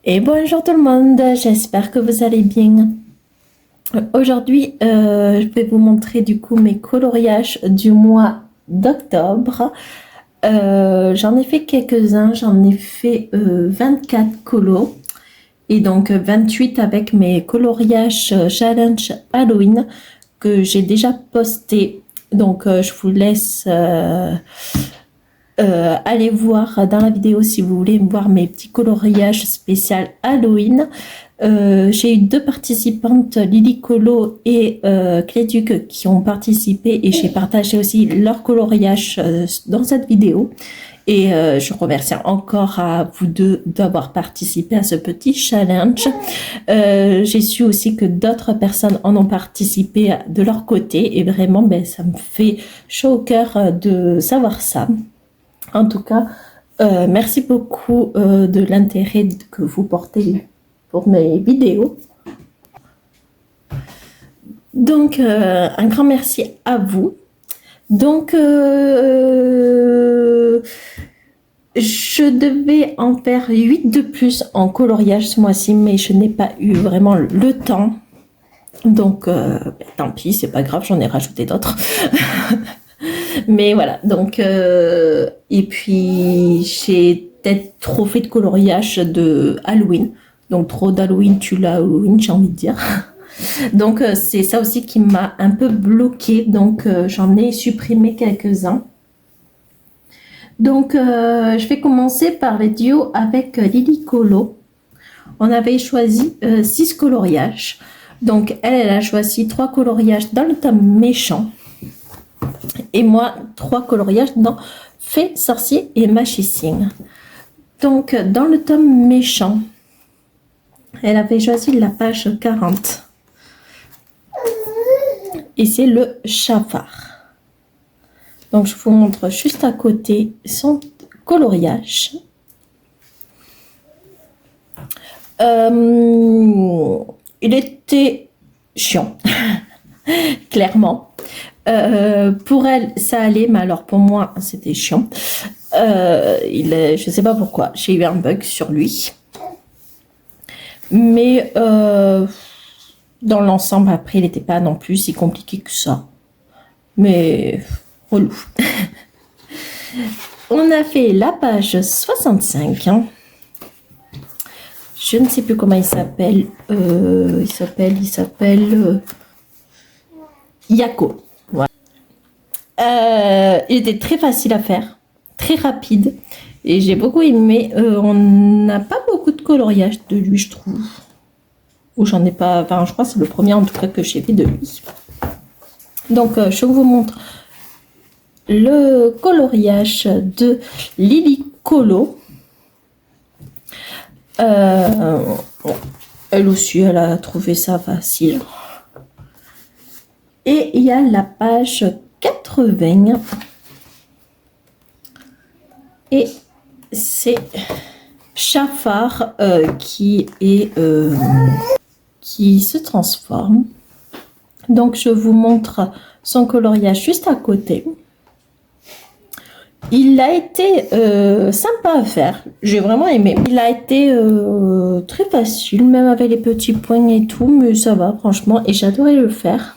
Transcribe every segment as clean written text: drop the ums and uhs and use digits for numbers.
Et bonjour tout le monde, j'espère que vous allez bien. Aujourd'hui, je vais vous montrer du coup mes coloriages du mois d'octobre. J'en ai fait quelques-uns, j'en ai fait 24 colos et donc 28 avec mes coloriages challenge Halloween que j'ai déjà posté. Donc je vous laisse allez voir dans la vidéo si vous voulez voir mes petits coloriages spécial Halloween. J'ai eu deux participantes, Lily Colo et Cléduc, qui ont participé et j'ai partagé aussi leur coloriage dans cette vidéo. Et je remercie encore à vous deux d'avoir participé à ce petit challenge. J'ai su aussi que d'autres personnes en ont participé de leur côté et vraiment ben, ça me fait chaud au cœur de savoir ça. En tout cas, merci beaucoup de l'intérêt que vous portez pour mes vidéos. Donc, un grand merci à vous. Donc, je devais en faire 8 de plus en coloriage ce mois-ci, mais je n'ai pas eu vraiment le temps. Donc, tant pis, c'est pas grave, j'en ai rajouté d'autres. Mais voilà, donc, et puis j'ai peut-être trop fait de coloriage de Halloween. Donc, trop d'Halloween, tue l'Halloween, j'ai envie de dire. Donc, c'est ça aussi qui m'a un peu bloqué. Donc, j'en ai supprimé quelques-uns. Donc, je vais commencer par les duos avec Lily Colo. On avait choisi 6 coloriages. Donc, elle a choisi 3 coloriages dans le tome méchant. Et moi, 3 coloriages dans Fée, Sorcier et Magicien. Donc, dans le tome méchant, elle avait choisi la page 40. Et c'est le Chafard. Donc, je vous montre juste à côté son coloriage. Il était chiant, clairement. Pour elle, ça allait, mais alors pour moi, c'était chiant. Je sais pas pourquoi, j'ai eu un bug sur lui. Mais dans l'ensemble, après, il n'était pas non plus si compliqué que ça. Mais relou. On a fait la page 65. Hein. Je ne sais plus comment il s'appelle. Il s'appelle Yako. Voilà. Il était très facile à faire, très rapide. Et j'ai beaucoup aimé. On n'a pas beaucoup de coloriage de lui, je trouve. Ou j'en ai pas. Enfin, je crois que c'est le premier en tout cas que j'ai fait de lui. Donc, je vous montre le coloriage de Lily Colo. Elle aussi, elle a trouvé ça facile. Et il y a la page 80. Et c'est Chafard qui se transforme. Donc, je vous montre son coloriage juste à côté. Il a été sympa à faire. J'ai vraiment aimé. Il a été très facile, même avec les petits points et tout. Mais ça va, franchement. Et j'adorais le faire.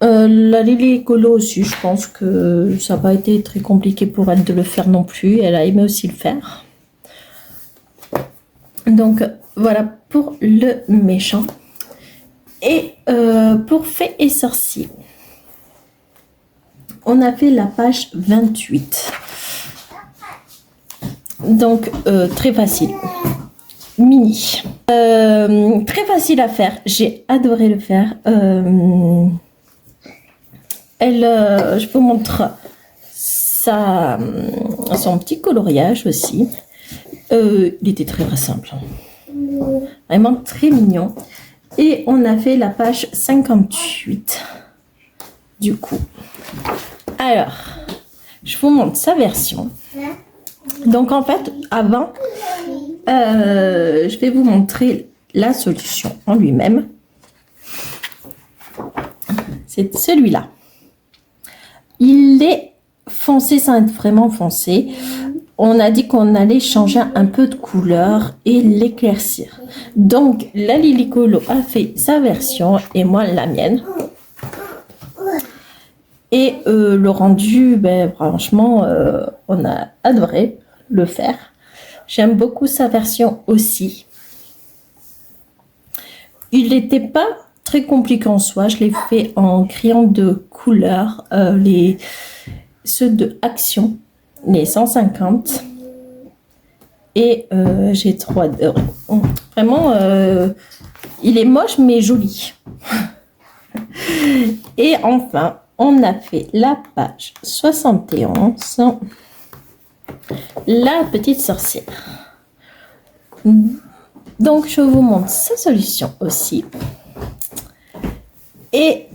La Lily Colo aussi, je pense que ça n'a pas été très compliqué pour elle de le faire non plus. Elle a aimé aussi le faire. Donc, voilà pour le méchant. Et pour Fée et Sorcier, on a fait la page 28. Donc, très facile. Mini. Très facile à faire. J'ai adoré le faire. Je vous montre son petit coloriage aussi. Il était très simple. Vraiment très mignon. Et on a fait la page 58. Du coup. Alors, je vous montre sa version. Donc, en fait, avant, je vais vous montrer la solution en lui-même. C'est celui-là. Il est foncé sans être vraiment foncé. on a dit qu'on allait changer un peu de couleur et l'éclaircir. Donc, la Lilicolo a fait sa version et moi la mienne. Et le rendu, ben, franchement, on a adoré le faire. J'aime beaucoup sa version aussi. Il n'était pas très compliqué en soi. Je l'ai fait en crayon de couleur, ceux de Action, les 150. Et j'ai trop adoré. Vraiment, il est moche mais joli. Et enfin, on a fait la page 71, la petite sorcière. Donc, je vous montre sa solution aussi. Et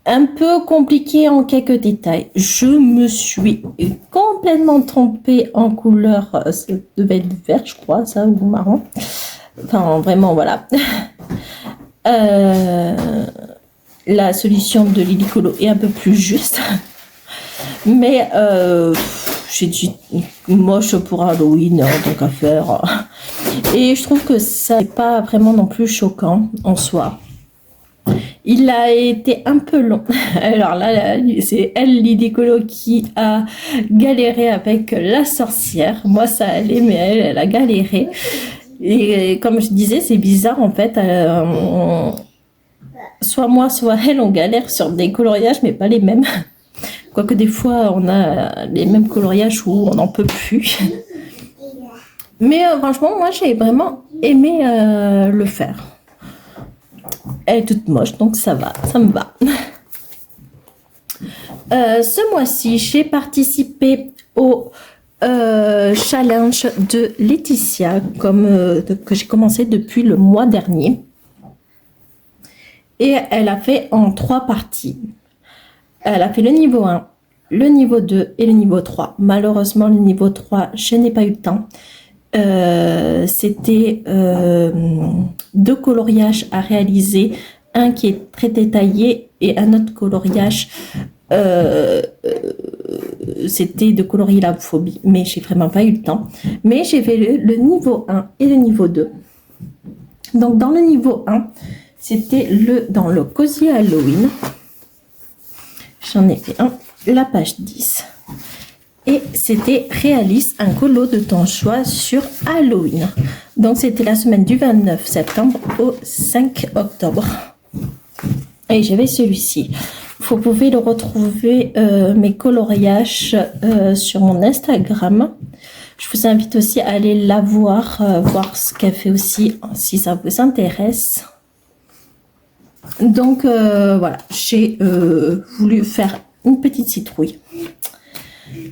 un peu compliqué en quelques détails. Je me suis complètement trompée en couleur. Ça devait être vert, je crois, ça, ou marron. Enfin, vraiment, voilà. La solution de Lilicolo est un peu plus juste. Mais j'ai dit moche pour Halloween, donc à faire. Et je trouve que ça n'est pas vraiment non plus choquant en soi. Il a été un peu long. Alors là c'est elle, Lilicolo, qui a galéré avec la sorcière. Moi, ça allait, mais elle a galéré. Et comme je disais, c'est bizarre en fait. Soit moi, soit elle, on galère sur des coloriages, mais pas les mêmes. Quoique des fois, on a les mêmes coloriages où on n'en peut plus. Mais franchement, moi, j'ai vraiment aimé le faire. Elle est toute moche, donc ça va, ça me va. Ce mois-ci, j'ai participé au challenge de Laetitia, que j'ai commencé depuis le mois dernier. Et elle a fait en 3 parties. Elle a fait le niveau 1, le niveau 2 et le niveau 3. Malheureusement, le niveau 3, je n'ai pas eu le temps. C'était 2 coloriages à réaliser. Un qui est très détaillé et un autre coloriage, c'était de colorier la phobie. Mais j'ai vraiment pas eu le temps. Mais j'ai fait le niveau 1 et le niveau 2. Donc, dans le niveau 1, c'était dans le Cozy Halloween. J'en ai fait un, la page 10. Et c'était réalise un colo de ton choix sur Halloween. Donc, c'était la semaine du 29 septembre au 5 octobre. Et j'avais celui-ci. Vous pouvez le retrouver, mes coloriages, sur mon Instagram. Je vous invite aussi à aller la voir, voir ce qu'elle fait aussi, si ça vous intéresse. Donc voilà, j'ai voulu faire une petite citrouille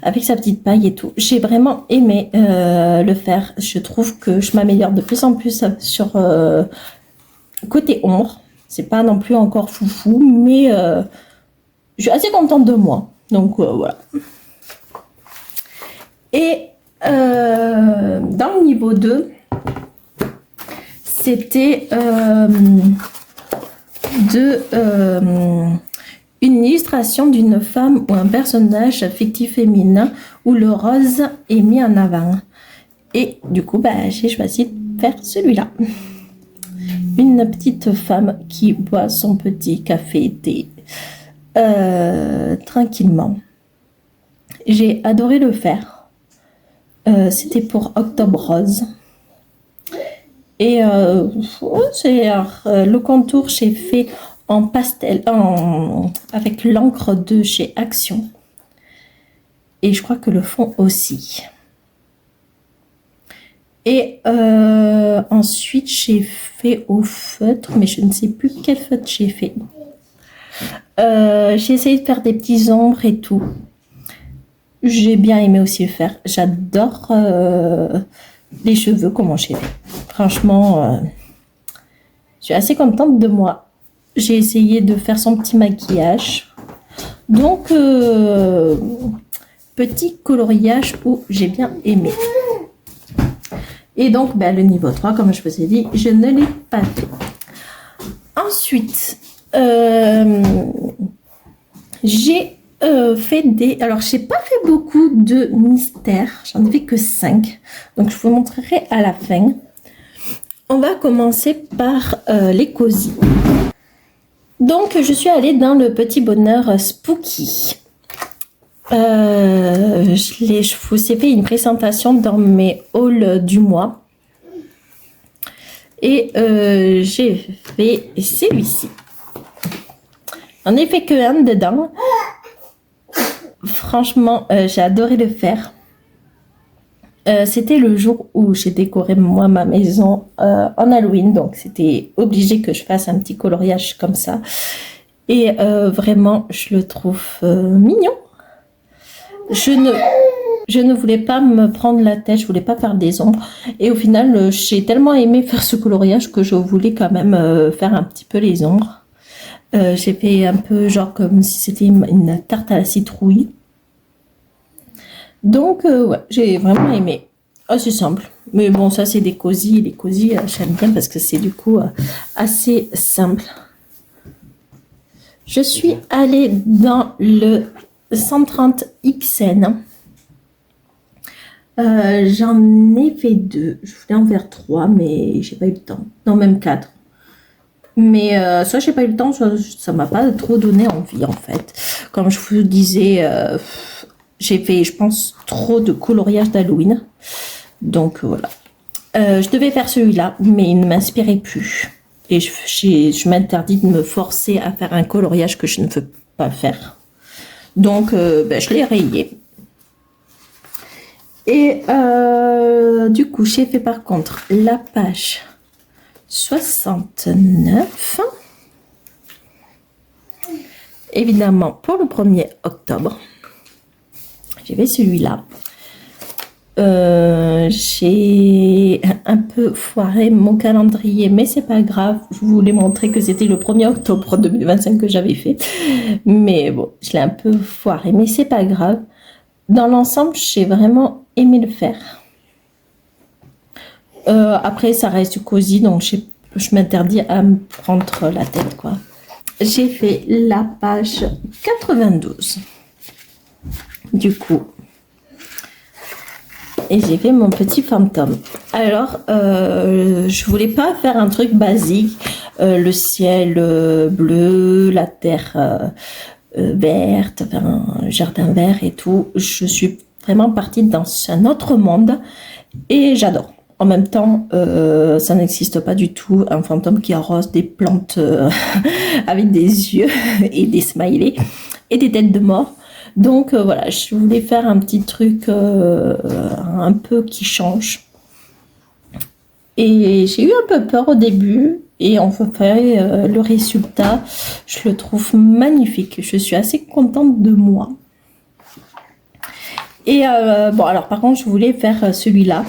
avec sa petite paille et tout. J'ai vraiment aimé le faire. Je trouve que je m'améliore de plus en plus sur côté ombre. C'est pas non plus encore foufou, mais je suis assez contente de moi. Donc voilà. Et dans le niveau 2, c'était une illustration d'une femme ou un personnage fictif féminin où le rose est mis en avant. Et du coup, j'ai choisi de faire celui-là. Une petite femme qui boit son petit café thé tranquillement. J'ai adoré le faire. C'était pour Octobre Rose. Et le contour, j'ai fait en pastel, avec l'encre de chez Action. Et je crois que le fond aussi. Et ensuite, j'ai fait au feutre, mais je ne sais plus quel feutre j'ai fait. J'ai essayé de faire des petits ombres et tout. J'ai bien aimé aussi le faire. J'adore les cheveux, comment j'ai fait. Franchement, je suis assez contente de moi. J'ai essayé de faire son petit maquillage. Donc, petit coloriage où j'ai bien aimé. Et donc, le niveau 3, comme je vous ai dit, je ne l'ai pas fait. Ensuite, j'ai fait des... Alors, j'ai pas fait beaucoup de mystères. J'en ai fait que 5. Donc, je vous montrerai à la fin. On va commencer par les cosy. Donc, je suis allée dans le Petit Bonheur Spooky. Je vous ai fait une présentation dans mes hauls du mois. Et j'ai fait celui-ci. J'en ai fait que un dedans. Franchement, j'ai adoré le faire. C'était le jour où j'ai décoré moi ma maison en Halloween, donc c'était obligé que je fasse un petit coloriage comme ça. Et vraiment, je le trouve mignon. Je ne voulais pas me prendre la tête, je voulais pas faire des ombres. Et au final, j'ai tellement aimé faire ce coloriage que je voulais quand même faire un petit peu les ombres. J'ai fait un peu genre comme si c'était une tarte à la citrouille. Donc, ouais, j'ai vraiment aimé. Oh, c'est simple. Mais bon, ça, c'est des cosy. Les cosy, j'aime bien parce que c'est du coup assez simple. Je suis allée dans le 130 XN. J'en ai fait 2. Je voulais en faire 3, mais j'ai pas eu le temps. Non, même 4. Mais soit j'ai pas eu le temps, soit ça m'a pas trop donné envie, en fait. Comme je vous disais... j'ai fait, je pense, trop de coloriage d'Halloween. Donc, voilà. Je devais faire celui-là, mais il ne m'inspirait plus. Et je m'interdis de me forcer à faire un coloriage que je ne veux pas faire. Donc, je l'ai rayé. Et du coup, j'ai fait par contre la page 69. Évidemment, pour le 1er octobre. J'ai fait celui-là. J'ai un peu foiré mon calendrier, mais c'est pas grave. Je voulais montrer que c'était le 1er octobre 2025 que j'avais fait. Mais bon, je l'ai un peu foiré, mais c'est pas grave. Dans l'ensemble, j'ai vraiment aimé le faire. Après, ça reste cosy, donc je m'interdis à me prendre la tête, quoi. J'ai fait la page 92. Du coup, et j'ai fait mon petit fantôme. Alors, je voulais pas faire un truc basique, le ciel bleu, la terre verte, un jardin vert et tout. Je suis vraiment partie dans un autre monde et j'adore. En même temps, ça n'existe pas du tout, un fantôme qui arrose des plantes avec des yeux et des smileys et des têtes de mort. Donc voilà, je voulais faire un petit truc un peu qui change. Et j'ai eu un peu peur au début. Et en fait, le résultat, je le trouve magnifique. Je suis assez contente de moi. Et bon, alors par contre, je voulais faire celui-là,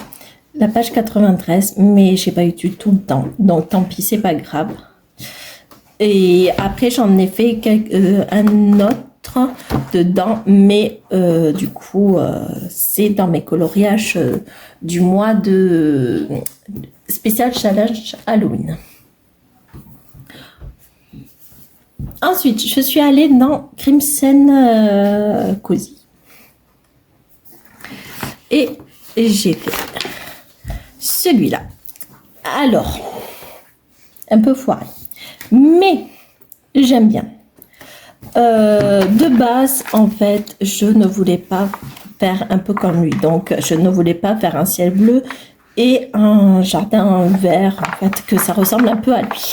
la page 93, mais j'ai pas eu du tout le temps. Donc tant pis, c'est pas grave. Et après, j'en ai fait un autre dedans, mais du coup c'est dans mes coloriages du mois de spécial challenge Halloween. Ensuite, je suis allée dans Crimson Cozy et j'ai fait celui-là. Alors, un peu foiré, mais j'aime bien. De base, en fait, je ne voulais pas faire un peu comme lui. Donc, je ne voulais pas faire un ciel bleu et un jardin vert, en fait, que ça ressemble un peu à lui.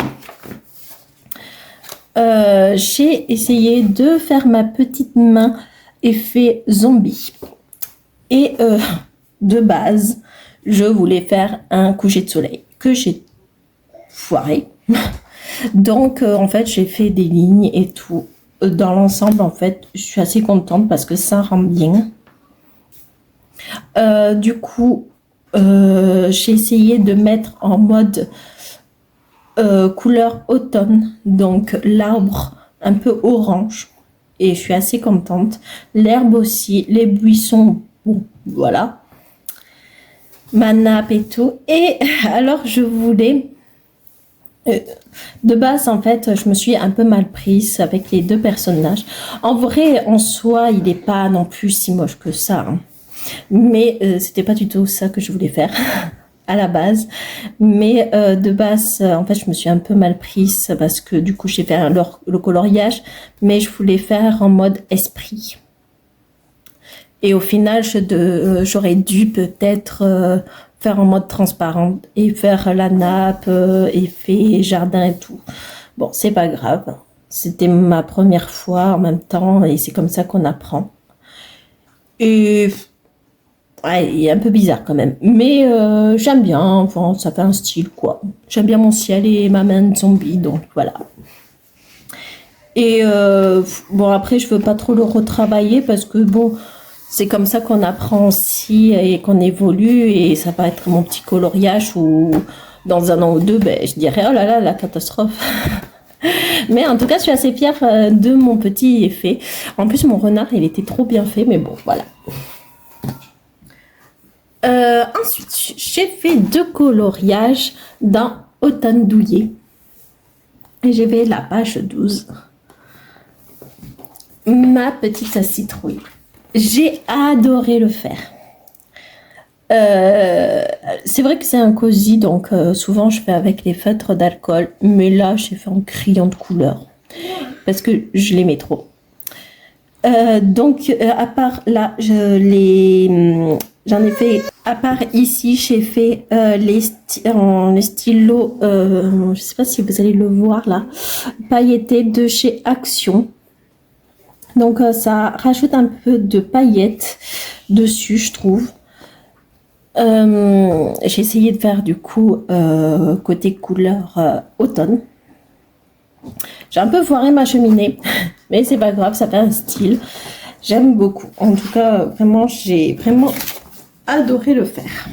J'ai essayé de faire ma petite main effet zombie. Et de base, je voulais faire un coucher de soleil que j'ai foiré. Donc, en fait, j'ai fait des lignes et tout. Dans l'ensemble, en fait, je suis assez contente parce que ça rend bien. Du coup, j'ai essayé de mettre en mode couleur automne, donc l'arbre un peu orange, et je suis assez contente. L'herbe aussi, les buissons, bon, voilà. Ma nappe et tout. Et alors, je voulais De base, en fait, je me suis un peu mal prise avec les deux personnages. En vrai, en soi, il n'est pas non plus si moche que ça, hein. Mais c'était pas du tout ça que je voulais faire à la base. Mais de base, en fait, je me suis un peu mal prise parce que du coup, j'ai fait le coloriage, mais je voulais faire en mode esprit. Et au final, j'aurais dû peut-être faire en mode transparent et faire la nappe, effet jardin et tout. Bon, c'est pas grave. C'était ma première fois en même temps et c'est comme ça qu'on apprend. Et ouais, il est un peu bizarre quand même. Mais j'aime bien, enfin, ça fait un style quoi. J'aime bien mon ciel et ma main de zombie, donc voilà. Et bon, après, je veux pas trop le retravailler parce que bon, c'est comme ça qu'on apprend aussi et qu'on évolue et ça va être mon petit coloriage ou dans un an ou deux, ben, je dirais oh là là, la catastrophe. Mais en tout cas, je suis assez fière de mon petit effet. En plus, mon renard, il était trop bien fait, mais bon, voilà. Ensuite, j'ai fait 2 coloriages dans Automne douillet. Et j'ai fait la page 12. Ma petite citrouille. J'ai adoré le faire. C'est vrai que c'est un cosy, donc souvent je fais avec les feutres d'alcool, mais là j'ai fait en crayon de couleur parce que je l'aimais trop. Donc à part là, j'en ai fait. À part ici, j'ai fait les stylos. Je sais pas si vous allez le voir là, pailletés de chez Action. Donc ça rajoute un peu de paillettes dessus, je trouve. J'ai essayé de faire du coup côté couleur automne. J'ai un peu foiré ma cheminée, mais c'est pas grave, ça fait un style. J'aime beaucoup. En tout cas, vraiment, j'ai vraiment adoré le faire.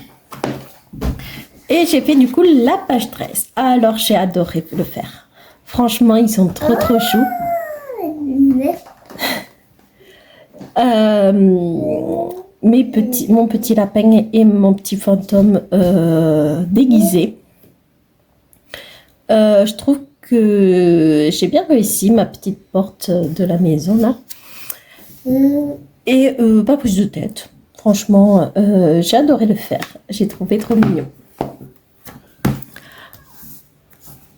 Et j'ai fait du coup la page 13. Alors j'ai adoré le faire. Franchement, ils sont trop choux. Mon petit lapin et mon petit fantôme déguisé. Je trouve que j'ai bien réussi ma petite porte de la maison là. Et pas prise de tête. Franchement, j'ai adoré le faire. J'ai trouvé trop mignon.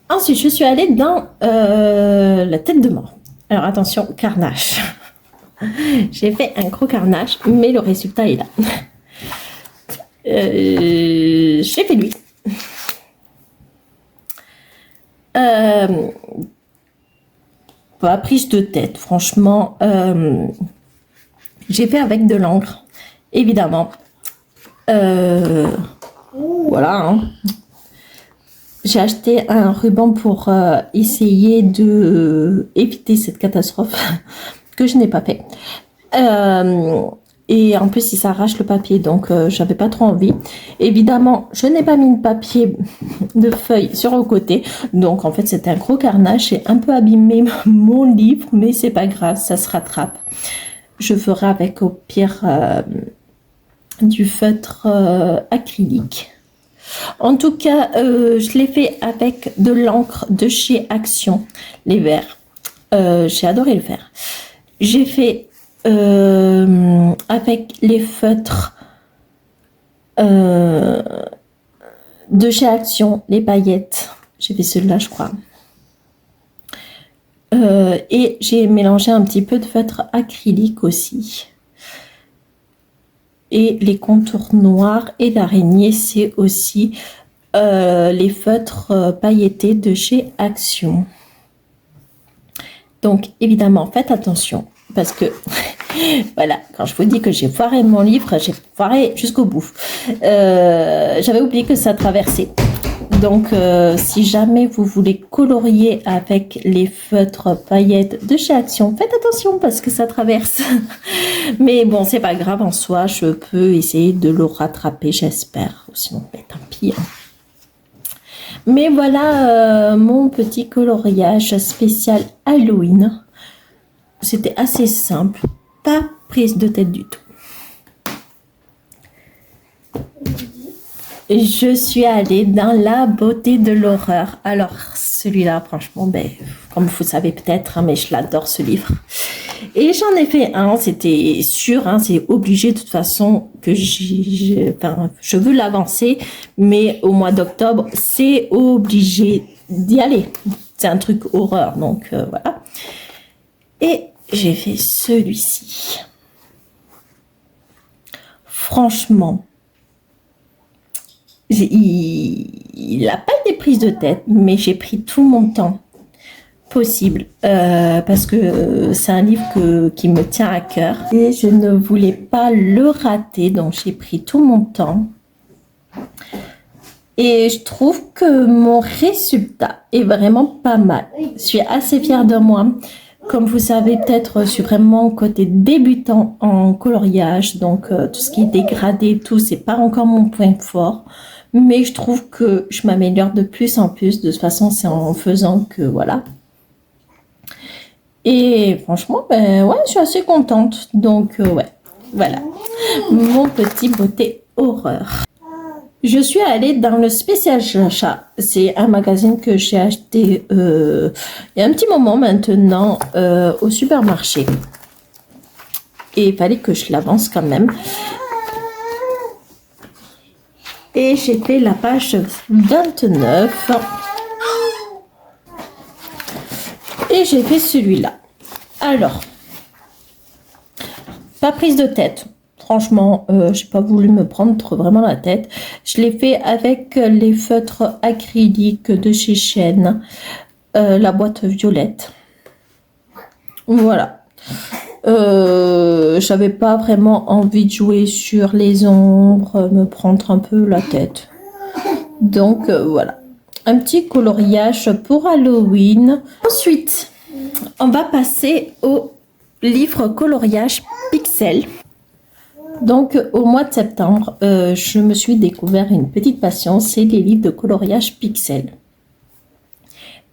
Ensuite, je suis allée dans la tête de mort. Alors attention, carnage. J'ai fait un gros carnage, mais le résultat est là. J'ai fait lui. Pas prise de tête, franchement. J'ai fait avec de l'encre, évidemment. Voilà. Hein. J'ai acheté un ruban pour essayer de éviter cette catastrophe que je n'ai pas fait. Et en plus, il s'arrache le papier, donc j'avais pas trop envie. Évidemment, je n'ai pas mis de papier de feuilles sur le côté. Donc, en fait, c'était un gros carnage. J'ai un peu abîmé mon livre, mais c'est pas grave, ça se rattrape. Je ferai avec, au pire, du feutre acrylique. En tout cas, je l'ai fait avec de l'encre de chez Action, les verts. J'ai adoré le faire. J'ai fait avec les feutres de chez Action, les paillettes. J'ai fait celui-là, je crois. Et j'ai mélangé un petit peu de feutre acrylique aussi. Et les contours noirs et l'araignée, c'est aussi les feutres pailletés de chez Action. Donc, évidemment, faites attention. Parce que, voilà, quand je vous dis que j'ai foiré mon livre, j'ai foiré jusqu'au bout. J'avais oublié que ça traversait. Donc, si jamais vous voulez colorier avec les feutres paillettes de chez Action, faites attention parce que ça traverse. Mais bon, c'est pas grave en soi, je peux essayer de le rattraper, j'espère. Sinon, tant pis. Hein. Mais voilà mon petit coloriage spécial Halloween. C'était assez simple, pas prise de tête du tout. Je suis allée dans la beauté de l'horreur. Alors, celui-là, franchement, ben, comme vous savez peut-être, hein, mais je l'adore ce livre. Et j'en ai fait un, c'était sûr, hein, c'est obligé de toute façon que enfin, je veux l'avancer, mais au mois d'octobre, c'est obligé d'y aller. C'est un truc horreur, donc voilà. Et j'ai fait celui-ci. Franchement, il n'a pas été prise de tête, mais j'ai pris tout mon temps possible parce que c'est un livre qui me tient à cœur et je ne voulais pas le rater, donc j'ai pris tout mon temps et je trouve que mon résultat est vraiment pas mal. Je suis assez fière de moi. Comme vous savez peut-être, je suis vraiment côté débutant en coloriage, donc tout ce qui est dégradé, tout, c'est pas encore mon point fort, mais je trouve que je m'améliore de plus en plus. De toute façon, c'est en faisant que voilà. Et franchement, ben ouais, je suis assez contente. Donc ouais, voilà, mon petit beauté horreur. Je suis allée dans le spécial achat. C'est un magazine que j'ai acheté il y a un petit moment maintenant au supermarché. Et il fallait que je l'avance quand même. Et j'ai fait la page 29. Et j'ai fait celui-là. Alors, pas prise de tête. Franchement, j'ai pas voulu me prendre vraiment la tête. Je l'ai fait avec les feutres acryliques de chez Chêne, la boîte violette. Voilà. J'avais pas vraiment envie de jouer sur les ombres, me prendre un peu la tête. Donc voilà. Un petit coloriage pour Halloween. Ensuite, on va passer au livre coloriage Pixel. Donc, au mois de septembre, je me suis découvert une petite passion, c'est les livres de coloriage Pixel.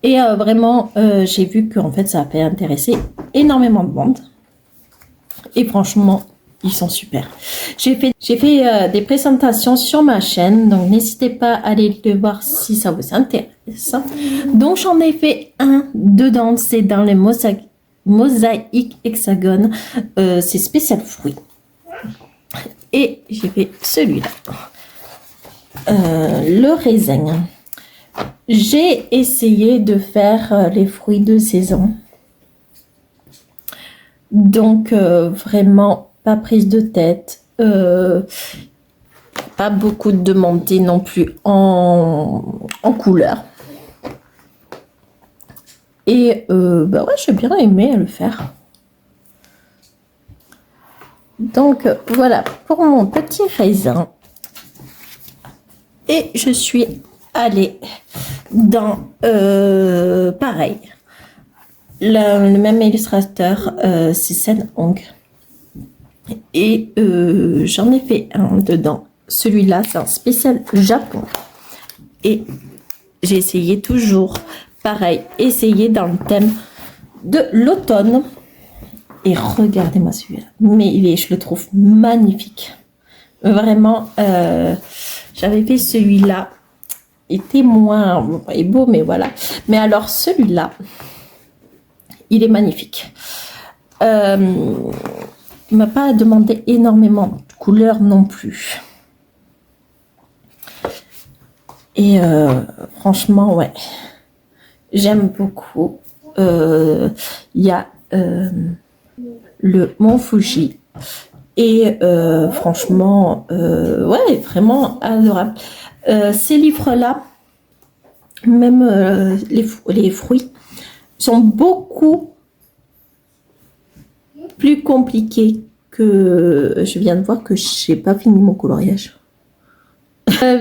Et vraiment, j'ai vu qu'en fait, ça a fait intéresser énormément de monde. Et franchement, ils sont super. J'ai fait des présentations sur ma chaîne, donc n'hésitez pas à aller le voir si ça vous intéresse. Donc, j'en ai fait un dedans, c'est dans les mosaïques hexagone, c'est spécial fruits. Et j'ai fait celui-là, le raisin. J'ai essayé de faire les fruits de saison. Donc, vraiment, pas prise de tête. Pas beaucoup de demandés non plus en couleur. Et bah ouais, j'ai bien aimé le faire. Donc voilà pour mon petit raisin. Et je suis allée dans pareil, le même illustrateur, c'est Sen Hong. Et j'en ai fait un dedans. Celui-là, c'est un spécial Japon. Et j'ai essayé toujours, pareil, essayer dans le thème de l'automne. Et regardez-moi celui-là. Mais je le trouve magnifique. Vraiment, j'avais fait celui-là. Il était moins beau, mais voilà. Mais alors, celui-là, il est magnifique. Il m'a pas demandé énormément de couleurs non plus. Et franchement, ouais. J'aime beaucoup. Il y a le Mont Fuji. Et franchement, ouais, vraiment adorable. Ces livres-là, même les fruits, sont beaucoup plus compliqués que... Je viens de voir que je n'ai pas fini mon coloriage.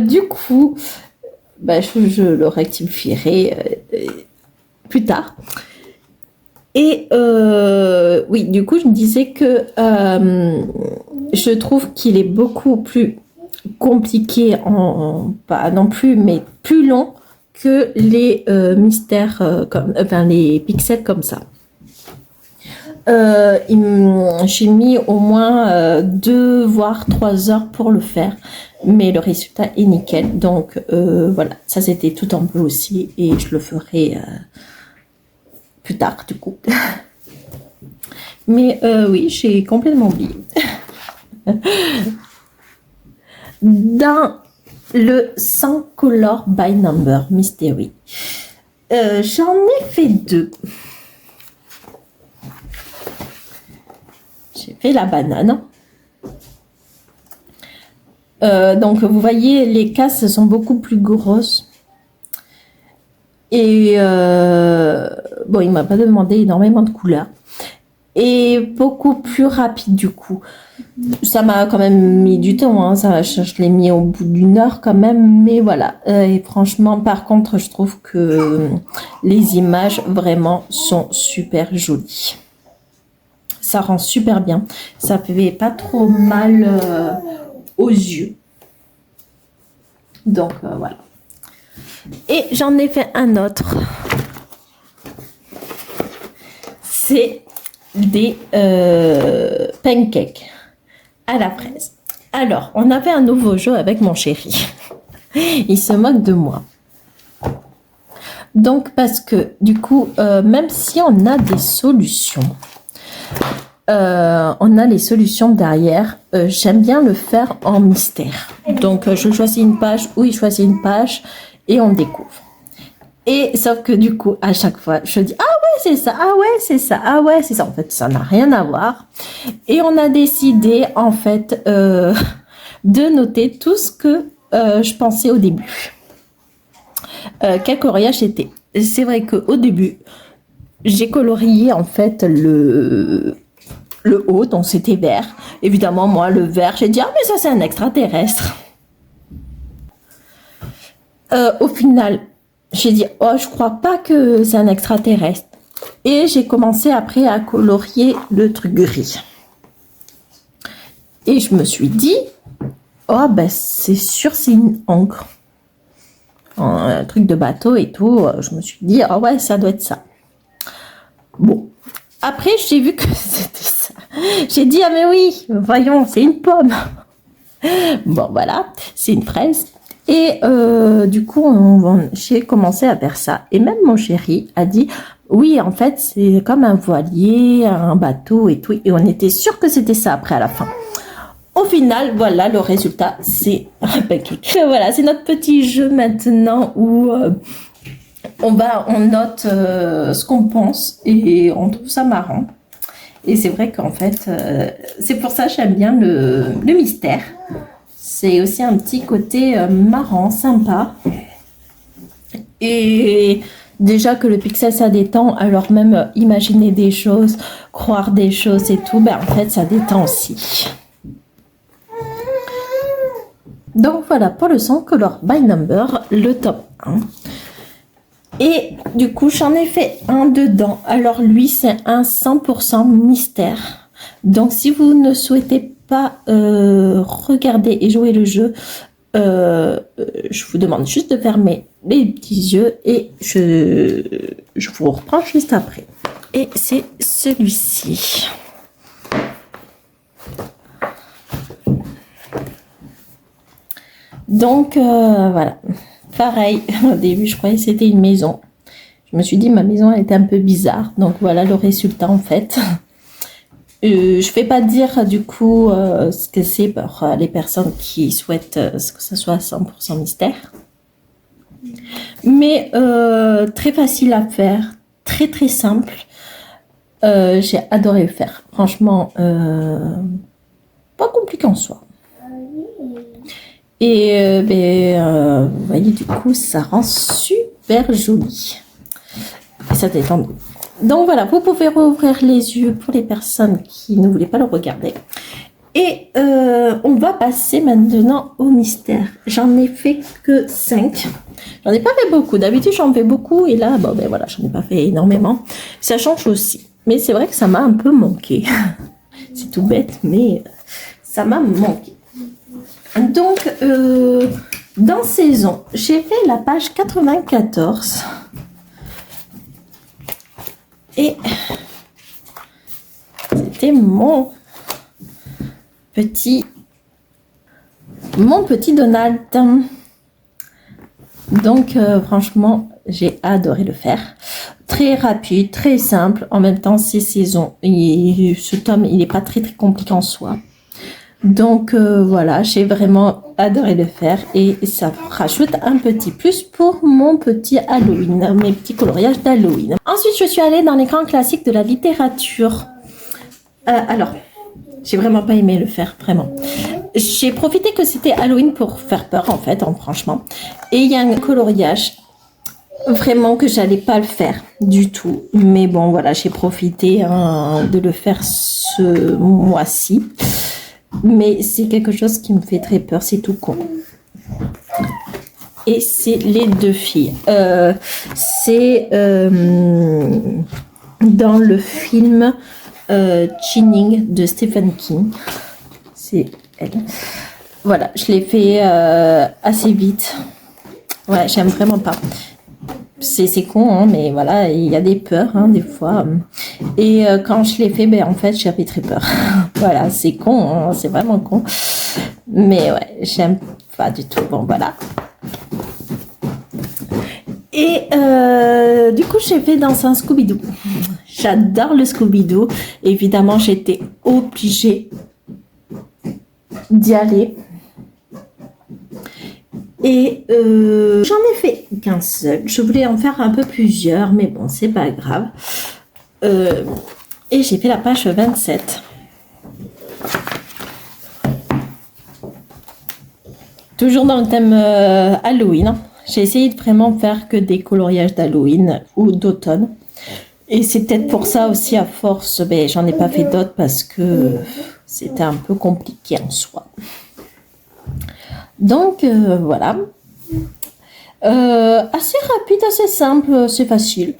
Du coup, bah, je le rectifierai plus tard. Et oui, du coup, je me disais que je trouve qu'il est beaucoup plus compliqué, pas non plus, mais plus long que les mystères, enfin les pixels comme ça. J'ai mis au moins 2 voire 3 heures pour le faire. mais le résultat est nickel. Donc voilà, ça c'était tout en bleu aussi et je le ferai plus tard du coup. Mais oui, j'ai complètement oublié. Dans le 100 Color by Number Mystery, j'en ai fait 2. J'ai fait la banane. Donc vous voyez, les cases sont beaucoup plus grosses. Et bon, il m'a pas demandé énormément de couleurs. Et beaucoup plus rapide du coup. Ça m'a quand même mis du temps, hein. Ça, je l'ai mis au bout d'une heure quand même, mais voilà. Et franchement, par contre, je trouve que les images vraiment sont super jolies. Ça rend super bien. Ça fait pas trop mal aux yeux. Donc voilà. Et j'en ai fait un autre. C'est des pancakes à la fraise. Alors, on avait un nouveau jeu avec mon chéri. Il se moque de moi. Donc, parce que du coup, même si on a des solutions, on a les solutions derrière, j'aime bien le faire en mystère. Donc, je choisis une page, ou il choisit une page, et on découvre. Et sauf que du coup, à chaque fois, je dis ah ouais c'est ça, ah ouais c'est ça, ah ouais c'est ça. En fait, ça n'a rien à voir. Et on a décidé en fait de noter tout ce que je pensais au début. Quel coloriage c'était. C'est vrai que au début, j'ai colorié en fait le haut, donc c'était vert. Évidemment, moi le vert, j'ai dit ah mais ça c'est un extraterrestre. Au final, j'ai dit, oh, je crois pas que c'est un extraterrestre. Et j'ai commencé après à colorier le truc gris. Et je me suis dit, oh, ben c'est sûr, c'est une encre. Un truc de bateau et tout. Je me suis dit, oh ouais, ça doit être ça. Bon. Après, j'ai vu que c'était ça. J'ai dit, ah mais oui, voyons, c'est une pomme. Bon, voilà, c'est une fraise. Et du coup, j'ai commencé à faire ça. Et même mon chéri a dit, oui, en fait, c'est comme un voilier, un bateau et tout. Et on était sûr que c'était ça après à la fin. Au final, voilà, le résultat, c'est un pancake. Voilà, c'est notre petit jeu maintenant où on note ce qu'on pense et on trouve ça marrant. Et c'est vrai qu'en fait, c'est pour ça que j'aime bien le mystère. C'est aussi un petit côté marrant, sympa. Et déjà que le pixel, ça détend, alors même imaginer des choses, croire des choses et tout, ben en fait, ça détend aussi. Donc voilà pour le 100 Color by Number, le top 1. Et du coup, j'en ai fait un dedans. Alors lui, c'est un 100% mystère. Donc si vous ne souhaitez pas regarder et jouer le jeu, je vous demande juste de fermer les petits yeux et je vous reprends juste après. Et c'est celui-ci. Donc voilà, pareil, au début je croyais que c'était une maison. Je me suis dit ma maison elle était un peu bizarre, donc voilà le résultat en fait. Je vais pas dire du coup ce que c'est pour les personnes qui souhaitent que ça soit 100% mystère. Mais très facile à faire, très très simple. J'ai adoré le faire, franchement, pas compliqué en soi. Et vous voyez, du coup, ça rend super joli. Et ça détend. Donc voilà, vous pouvez rouvrir les yeux pour les personnes qui ne voulaient pas le regarder. Et on va passer maintenant au mystère. J'en ai fait que 5. J'en ai pas fait beaucoup. D'habitude, j'en fais beaucoup. Et là, bon, ben voilà, j'en ai pas fait énormément. Ça change aussi. Mais c'est vrai que ça m'a un peu manqué. C'est tout bête, mais ça m'a manqué. Donc, dans saison, j'ai fait la page 94. Et c'était mon petit mon petit Donald. Donc franchement, j'ai adoré le faire. Très rapide, très simple. En même temps, c'est saison. Et ce tome, il n'est pas très compliqué en soi. Donc voilà, j'ai vraiment adoré le faire et ça rajoute un petit plus pour mon petit Halloween, mes petits coloriages d'Halloween. Ensuite, je suis allée dans les grands classiques de la littérature. Alors, j'ai vraiment pas aimé le faire, vraiment. J'ai profité que c'était Halloween pour faire peur en fait, franchement. Et il y a un coloriage vraiment que j'allais pas le faire du tout. Mais bon, voilà, j'ai profité de le faire ce mois-ci. Mais c'est quelque chose qui me fait très peur, c'est tout con. Et c'est les deux filles. C'est dans le film Shining de Stephen King. C'est elle. Voilà, je l'ai fait assez vite. Ouais, j'aime vraiment pas. C'est con, hein, mais voilà, il y a des peurs, hein, des fois. Et quand je l'ai fait, ben, en fait, j'avais très peur. Voilà, c'est con, hein, c'est vraiment con. Mais ouais, j'aime pas du tout. Bon, voilà. Et du coup, j'ai fait dans un Scooby-Doo. J'adore le Scooby-Doo. Évidemment, j'étais obligée d'y aller. Et j'en ai fait qu'un seul. Je voulais en faire un peu plusieurs, mais bon, c'est pas grave. Et j'ai fait la page 27. Toujours dans le thème Halloween. J'ai essayé de vraiment faire que des coloriages d'Halloween ou d'automne. Et c'est peut-être pour ça aussi, à force, ben, j'en ai pas fait d'autres parce que c'était un peu compliqué en soi. Donc voilà, assez rapide, assez simple, c'est facile.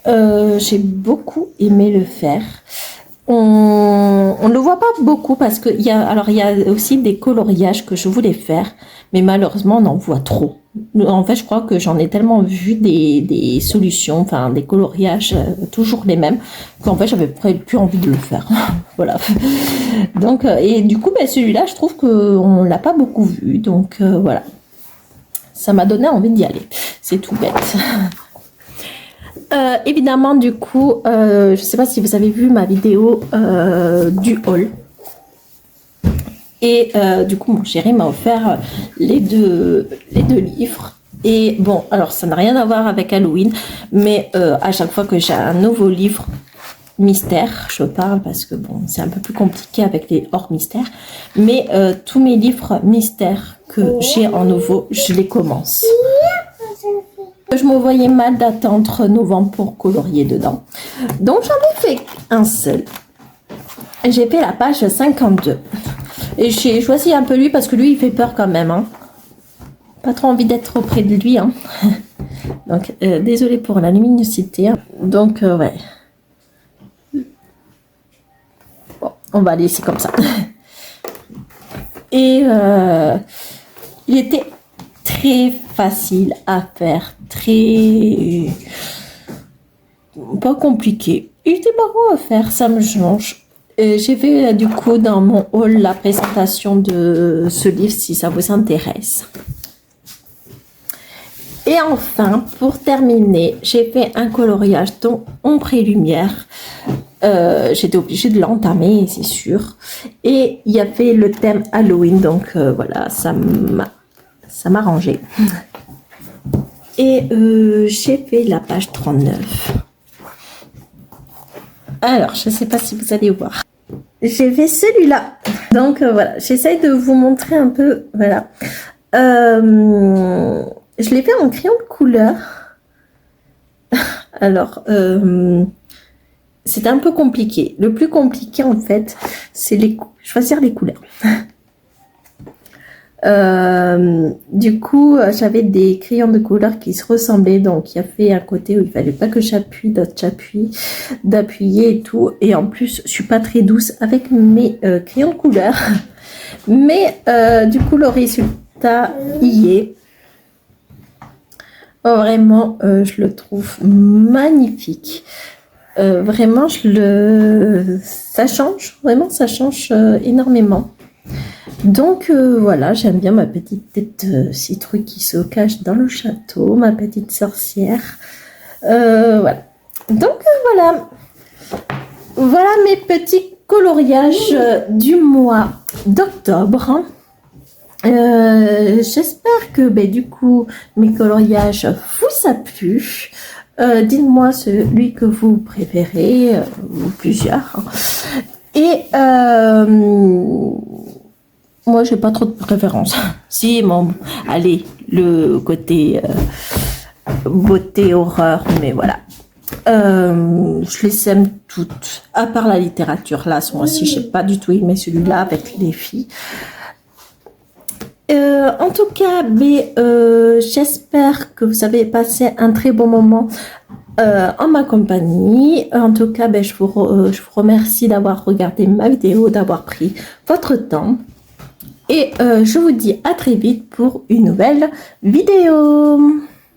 J'ai beaucoup aimé le faire. On ne le voit pas beaucoup parce que il y a aussi des coloriages que je voulais faire, mais malheureusement on en voit trop. En fait, je crois que j'en ai tellement vu des solutions, enfin des coloriages toujours les mêmes, qu'en fait j'avais plus envie de le faire. Voilà. Donc et du coup, ben, celui-là, je trouve qu'on l'a pas beaucoup vu, donc voilà. Ça m'a donné envie d'y aller. C'est tout bête. Évidemment, du coup, je ne sais pas si vous avez vu ma vidéo du haul. Et du coup, mon chéri m'a offert les deux livres. Et bon, alors ça n'a rien à voir avec Halloween, mais à chaque fois que j'ai un nouveau livre mystère, je parle parce que bon, c'est un peu plus compliqué avec les hors mystères, mais tous mes livres mystères que j'ai en nouveau, je les commence. Je me voyais mal d'attendre novembre pour colorier dedans. Donc j'en ai fait un seul. J'ai fait la page 52. Et j'ai choisi un peu lui parce que lui il fait peur quand même. Hein. Pas trop envie d'être auprès de lui. Hein. Donc désolée pour la luminosité. Hein. Donc ouais. Bon, on va laisser comme ça. Et il était très facile à faire, très pas compliqué. Il était marrant à faire, ça me change. J'ai fait du coup dans mon haul la présentation de ce livre si ça vous intéresse. Et enfin, pour terminer, j'ai fait un coloriage dans ombre et lumière. J'étais obligée de l'entamer, c'est sûr. Et il y avait le thème Halloween, donc voilà, ça m'a rangé. Et j'ai fait la page 39. Alors, je ne sais pas si vous allez voir. J'ai fait celui-là. Donc voilà, j'essaye de vous montrer un peu. Voilà. Je l'ai fait en crayon de couleur. Alors, c'était un peu compliqué. Le plus compliqué, en fait, c'est choisir les couleurs. Du coup, j'avais des crayons de couleur qui se ressemblaient, donc il y avait un côté où il fallait pas que j'appuie, d'autres j'appuie, d'appuyer et tout. Et en plus, je suis pas très douce avec mes crayons de couleur, mais du coup, le résultat y est. Oh, vraiment, je le trouve magnifique. Vraiment, ça change, vraiment, ça change énormément. Donc voilà, j'aime bien ma petite tête citrouille qui se cache dans le château, ma petite sorcière. Voilà. Donc voilà. Voilà mes petits coloriages du mois d'octobre. J'espère que du coup mes coloriages vous a plu. Dites-moi celui que vous préférez, ou plusieurs. Et moi, j'ai pas trop de préférence. Si, bon, allez, le côté beauté, horreur, mais voilà. Je les aime toutes, à part la littérature. Là, ce mois-ci, j'ai pas du tout aimé celui-là avec les filles. En tout cas, j'espère que vous avez passé un très bon moment en ma compagnie. En tout cas, je vous remercie d'avoir regardé ma vidéo, d'avoir pris votre temps. Et je vous dis à très vite pour une nouvelle vidéo.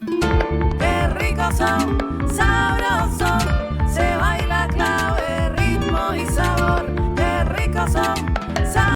Qué ricos son, sabrosos, se baila clave, ritmo y sabor, qué ricos son.